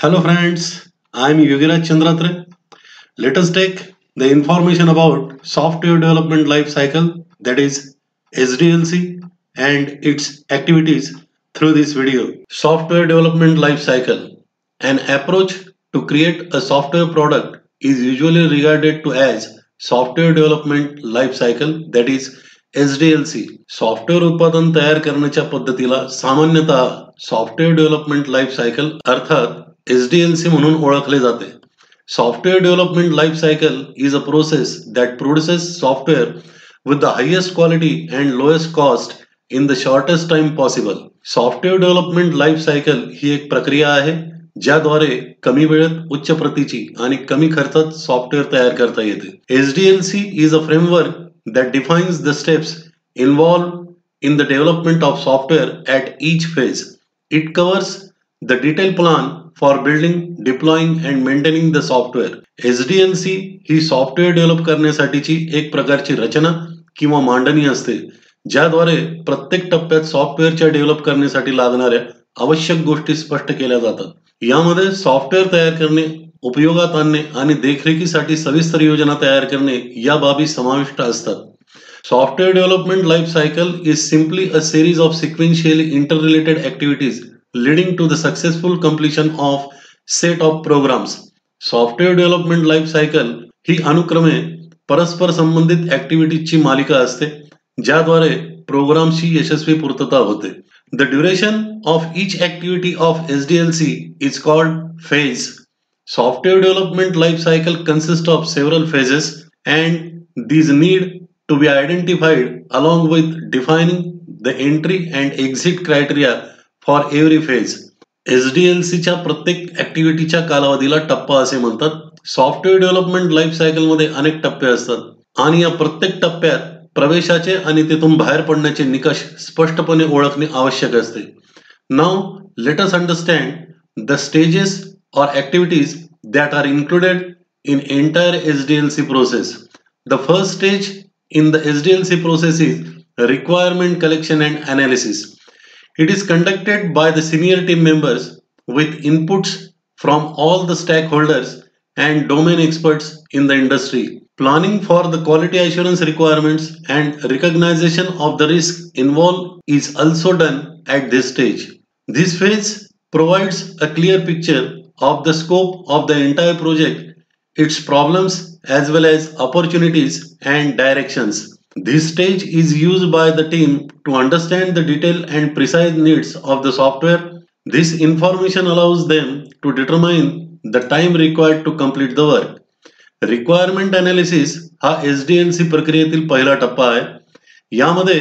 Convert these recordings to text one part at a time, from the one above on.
Hello friends, I am Yogiraj Chandratre. Let us take the information about software development life cycle, that is SDLC, and its activities through this video. Software development life cycle. An approach to create a software product is usually regarded to as software development life cycle, that is SDLC. Software उत्पादन तयार करण्याच्या पद्धतीला सामान्यतः software development life cycle अर्थात SDLC म्हणून ओळखले जाते. Software development life cycle is a process that produces software with the highest quality and lowest cost in the shortest time possible. Software development life cycle ही एक प्रक्रिया आहे ज्याद्वारे कमी वेळेत उच्च प्रतीची आणि कमी खर्चात सॉफ्टवेअर तयार करता येते. SDLC is a framework that defines the steps involved in the development of software at each phase. It covers the detailed plan for building, deploying and maintaining the software. SDLC he software develop करण्यासाठीची एक प्रकारची रचना किंवा मांडणी असते ज्याद्वारे प्रत्येक टप्प्यात सॉफ्टवेअरच्या डेव्हलप करण्यासाठी लागणाऱ्या आवश्यक गोष्टी स्पष्ट केल्या जातात. यामध्ये सॉफ्टवेअर तयार करणे, उपयोगात आणणे आणि देखरेखीसाठी सविस्तर योजना तयार करणे या बाबी समाविष्ट असतात. Software development life cycle is simply a series of sequentially interrelated activities leading to the successful completion of set of programs. Software development life cycle ही अनुक्रमे परस्पर संबंधित ऍक्टिव्हिटीजची मालिका असते ज्याद्वारे प्रोग्रामची यशस्वी पूर्तता होते. The duration of each activity of SDLC is called phase. Software development life cycle consists of several phases and these need to be identified along with defining the entry and exit criteria for every phase. SDLC च्या प्रत्येक ऍक्टिव्हिटीच्या कालावधीला टप्पा असे म्हणतात. Software development life cycle मध्ये अनेक टप्पे असतात आणि या प्रत्येक टप्प्यात प्रवेशाचे आणि तिथून बाहेर पडण्याचे निकष स्पष्टपणे ओळखणे आवश्यक असते. Now let us understand the stages और activities that are included in entire SDLC process. The first stage in the SDLC process is requirement collection and analysis. It is conducted by the senior team members with inputs from all the stakeholders and domain experts in the industry. Planning for the quality assurance requirements and recognition of the risk involved is also done at this stage. This phase provides a clear picture of the scope of the entire project, its problems as well as opportunities and directions. This stage is used by the team to understand the detailed and precise needs of the software. This information allows them to determine the time required to complete the work. Requirement analysis हा SDLC प्रक्रियेतील पहिला टप्पा आहे. यामध्ये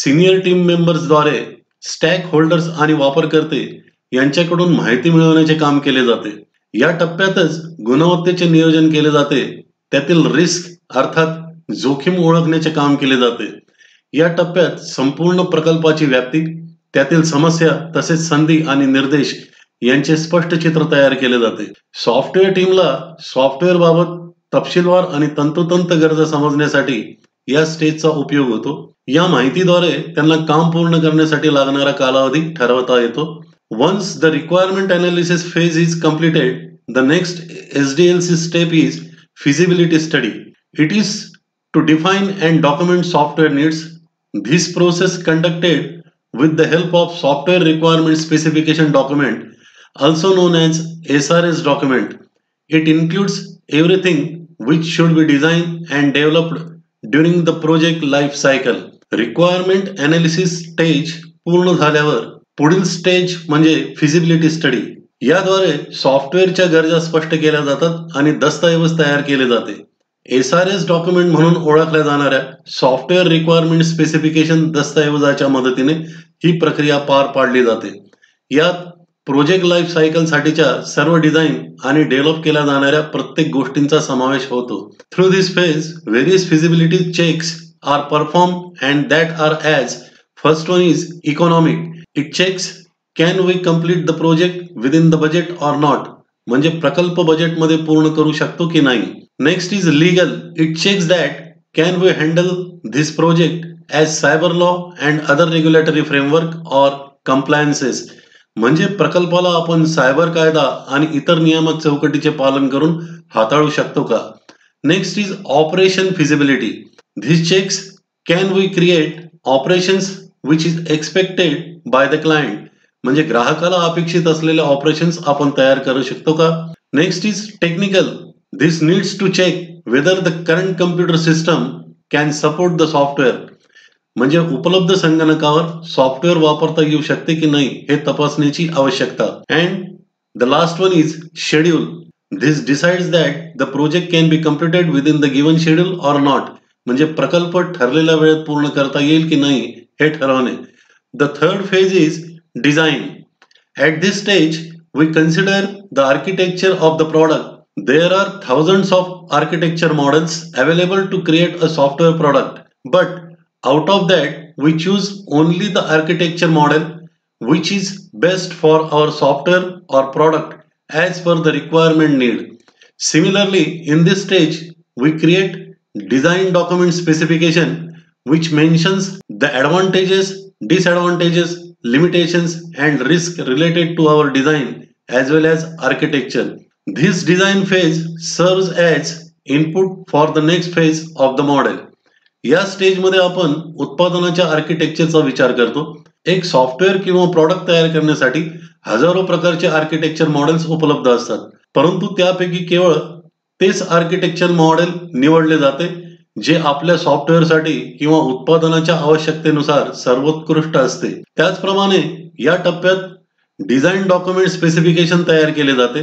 senior team मेंबर्सद्वारे stack holders आणि वापरकर्ते यांच्याकडून माहिती मिळवण्याचे काम केले जाते. या टप्प्यातच गुणवत्तेचे नियोजन केले जाते. त्यातील रिस्क अर्थात जोखीम ओळखण्याचे काम केले जाते. या टप्प्यात संपूर्ण प्रकल्पाची व्याप्ती, त्यातील समस्या तसेच संधी आणि निर्देश यांचे स्पष्ट चित्र तयार केले जाते. सॉफ्टवेअर टीमला सॉफ्टवेअर बाबत तपशीलवार आणि तंतोतंत गरजा समजण्यासाठी या स्टेजचा उपयोग होतो. या माहितीद्वारे त्यांना काम पूर्ण करण्यासाठी लागणारा कालावधी ठरवता येतो. Once the requirement analysis phase is completed, the next SDLC step is feasibility study. It is to define and document software needs. This process conducted with the help of software requirement specification document, also known as SRS document. It includes everything which should be designed and developed during the project life cycle. Requirement analysis stage पूर्ण झाल्यावर पुढील stage म्हणजे feasibility study. याद्वारे सॉफ्टवेअरच्या गरजा स्पष्ट केल्या जातात आणि दस्तऐवज तयार केले जाते. SRS डॉक्युमेंट म्हणून ओळखल्या जाणाऱ्या सॉफ्टवेअर रिक्वायरमेंट स्पेसिफिकेशन दस्तऐवजाच्या मदतीने ही प्रक्रिया पार पाडली जाते. यात प्रोजेक्ट लाईफ सायकल साठीच्या सर्व डिझाईन आणि डेव्हलप केल्या जाणाऱ्या प्रत्येक गोष्टींचा समावेश होतो. Through this phase various feasibility checks are perform and that are as first one is economic. It checks can we complete the project within the budget or not. म्हणजे प्रकल्प बजेटमध्ये पूर्ण करू शकतो की नाही. Next is legal. It checks that can we handle this project as cyber law and other regulatory framework or compliances. म्हणजे प्रकल्पाला आपण सायबर कायदा आणि इतर नियामक चौकटीचे पालन करून हाताळू शकतो का? Next is operation feasibility. This checks can we create operations which is expected by the client. म्हणजे ग्राहकाला अपेक्षित असलेले ऑपरेशन्स आपण तयार करू शकतो का? Next is technical. This needs to check whether the current computer system can support the software. म्हणजे उपलब्ध संगणकावर सॉफ्टवेअर वापरता येऊ शकते की नाही हे तपासण्याची आवश्यकता. And the last one is schedule. This decides that the project can be completed within the given schedule or not. म्हणजे प्रकल्प ठरलेल्या वेळेत पूर्ण करता येईल की नाही हे ठरवणे. The third phase is design. At this stage we consider the architecture of the product. There are thousands of architecture models available to create a software product, but out of that, we choose only the architecture model which is best for our software or product as per the requirement need. Similarly, in this stage, we create design document specification which mentions the advantages, disadvantages, limitations and risk related to our design as well as architecture. This design phase serves as input for the next phase of the model. या स्टेजमध्ये आपण उत्पादनाच्या आर्किटेक्चरचा विचार करतो. एक software किंवा product तयार करण्यासाठी हजारो प्रकारचे आर्किटेक्चर मॉडेल्स उपलब्ध असतात, परंतु त्यापैकी केवळ तेच आर्किटेक्चर मॉडेल निवडले जाते जे आपल्या सॉफ्टवेअरसाठी किंवा उत्पादनाच्या आवश्यकतेनुसार सर्वोत्कृष्ट असते. त्याचप्रमाणे या टप्प्यात डिझाईन डॉक्युमेंट स्पेसिफिकेशन तयार केले जाते,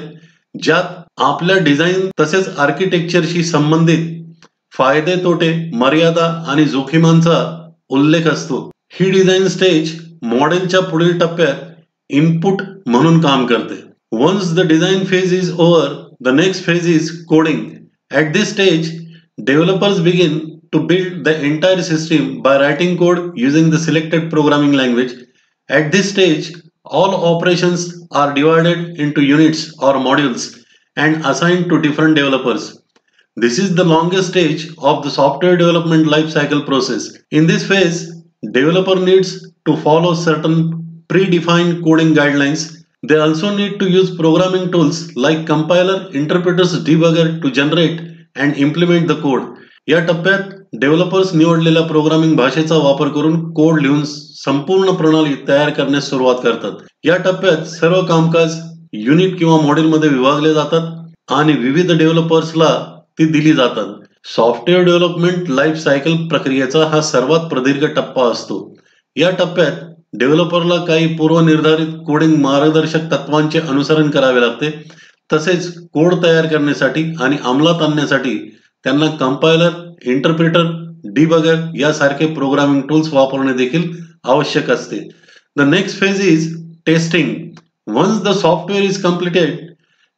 ज्यात आपल्या डिझाईन तसेच आर्किटेक्चरशी संबंधित फायदे, तोटे, मर्यादा आणि जोखीमांचा उल्लेख असतो. ही डिझाईन स्टेज मॉडेलच्या पुढील टप्प्यात इनपुट म्हणून काम करते. Once the design phase is over, the next phase is coding. At this stage developers begin to build the entire system by writing code using the selected programming language. At this stage, all operations are divided into units or modules and assigned to different developers. This is the longest stage of the software development life cycle process. In this phase, developer needs to follow certain predefined coding guidelines. They also need to use programming tools like compiler, interpreters, debugger to generate and implement the code. या टप्प्यात developers निवडलेल्या programming भाषेचा वापर करून code लिहून संपूर्ण प्रणाली तयार करण्यास सुरुवात करतात. या टप्प्यात सर्व कामकाज युनिट किंवा मॉड्यूलमध्ये विभागले जातात आणि विविध डेव्हलपर्सला ती दिली जातात. सॉफ्टवेअर डेव्हलपमेंट लाईफ सायकल प्रक्रियेचा हा सर्वात प्रदीर्घ टप्पा असतो. या टप्प्यात डेव्हलपरला काही पूर्वनिर्धारित कोडिंग मार्गदर्शक तत्वांचे अनुसरण करावे लागते. तसेच कोड तयार करण्यासाठी आणि अंमलात आणण्यासाठी त्यांना कंपायलर, इंटरप्रिटर, डिबगर यासारखे प्रोग्रामिंग टूल्स वापरणे देखील आवश्यक असते. The next phase is testing. Once the software is completed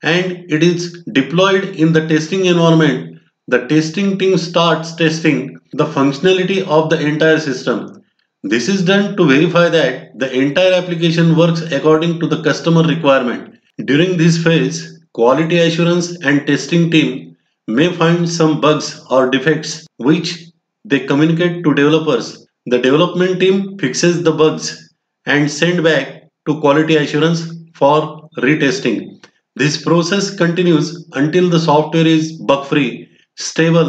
and it is deployed in the testing environment, the testing team starts testing the functionality of the entire system. This is done to verify that the entire application works according to the customer requirement. During this phase, quality assurance and testing team may find some bugs or defects which they communicate to developers. The development team fixes the bugs and send back to quality assurance for retesting. This process continues until the software is bug-free, stable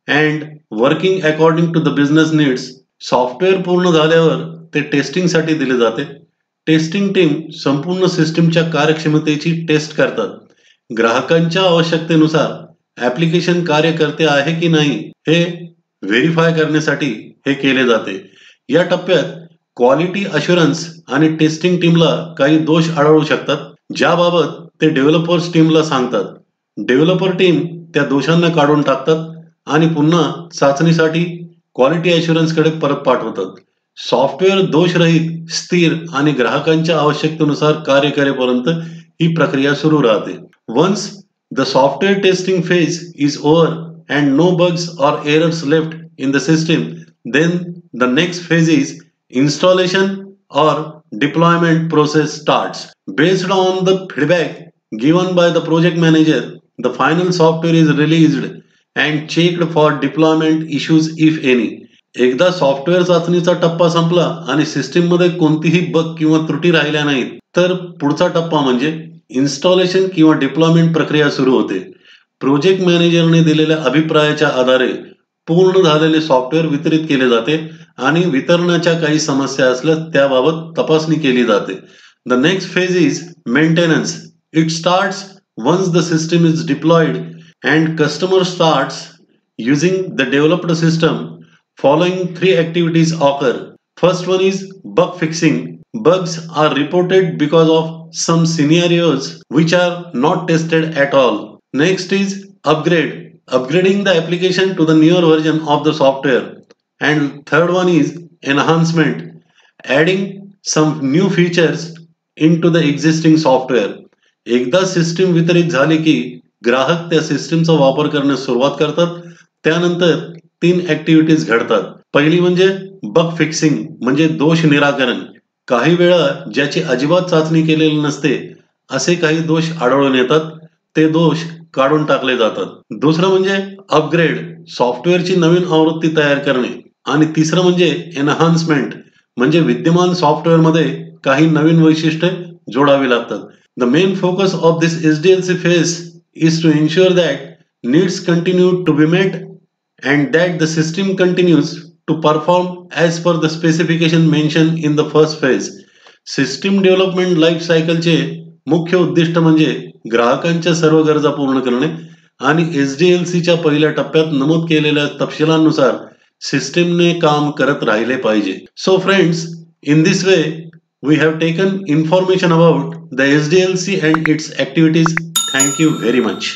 and working according to the business needs. Software पूर्ण झाल्यावर ते टेस्टिंगसाठी दिले जाते. Testing team संपूर्ण सिस्टीमच्या कार्यक्षमतेची taste करतात. ग्राहकांच्या आवश्यकतेनुसार ऍप्लिकेशन कार्य करते आहे की नाही हे व्हेरीफाय करण्यासाठी हे केले जाते. या टप्प्यात क्वालिटी अश्युरन्स आणि टेस्टिंग टीमला काही दोष आढळू शकतात, ज्याबाबत ते डेव्हलपर्स टीमला सांगतात. डेव्हलपर टीम त्या दोषांना काढून टाकतात आणि पुन्हा चाचणीसाठी क्वालिटी अश्युरन्सकडे परत पाठवतात. सॉफ्टवेअर दोषरहित, स्थिर आणि ग्राहकांच्या आवश्यकतेनुसार कार्य करेपर्यंत ही प्रक्रिया सुरू राहते. Once the software testing phase is over and no bugs or errors left in the system, then the next phase is installation or deployment process starts. Based on the feedback given by the project manager, the final software is released and checked for deployment issues if any. एकदा software चाचणीचा टप्पा संपला आणि सिस्टीममध्ये कोणतीही बग किंवा त्रुटी राहिल्या नाहीत, तर पुढचा टप्पा म्हणजे इन्स्टॉलेशन किंवा डिप्लॉयमेंट प्रक्रिया सुरू होते. प्रोजेक्ट मॅनेजरने दिलेल्या अभिप्रायाच्या आधारे पूर्ण झालेले सॉफ्टवेअर वितरित केले जाते आणि वितरणाच्या काही समस्या असल्यास त्याबाबत तपासणी केली जाते. The next phase is maintenance. It starts once the system is deployed and customer starts using the developed system. Following three activities occur. First one is bug fixing. Bugs are reported because of some scenarios which are not tested at all. Next is upgrade. Upgrading the application to the newer version of the software. And third one is enhancement. Adding some new features into the existing software. एकदा system वितरित झाली की ग्राहक त्या सिस्टीमचा वापर करण्यास सुरुवात करतात. त्यानंतर 3 ऍक्टिव्हिटीज घडतात. पहिली म्हणजे बग फिक्सिंग, म्हणजे दोष निराकरण. काही वेळा ज्याची अजिबात चाचणी केलेली नसते असे काही दोष आढळून येतात, ते दोष काढून टाकले जातात. दुसरं म्हणजे अपग्रेड, सॉफ्टवेअरची नवीन आवृत्ती तयार करणे. आणि तिसरं म्हणजे एनहान्समेंट, म्हणजे विद्यमान सॉफ्टवेअरमध्ये काही नवीन वैशिष्ट्ये जोडावी लागतात. The main focus of this SDLC phase is to ensure that needs continue to be met and that the system continues to perform as per the specification mentioned in the first phase. System development life cycle चे मुख्य उद्दिष्ट म्हणजे ग्राहकांच्या सर्व गरजा पूर्ण करणे आणि SDLC च्या पहिल्या टप्प्यात नमूद केलेल्या तपशिलांनुसार सिस्टीमने काम करत राहिले पाहिजे. So friends, in this way we have taken information about the SDLC and its activities. Thank you very much.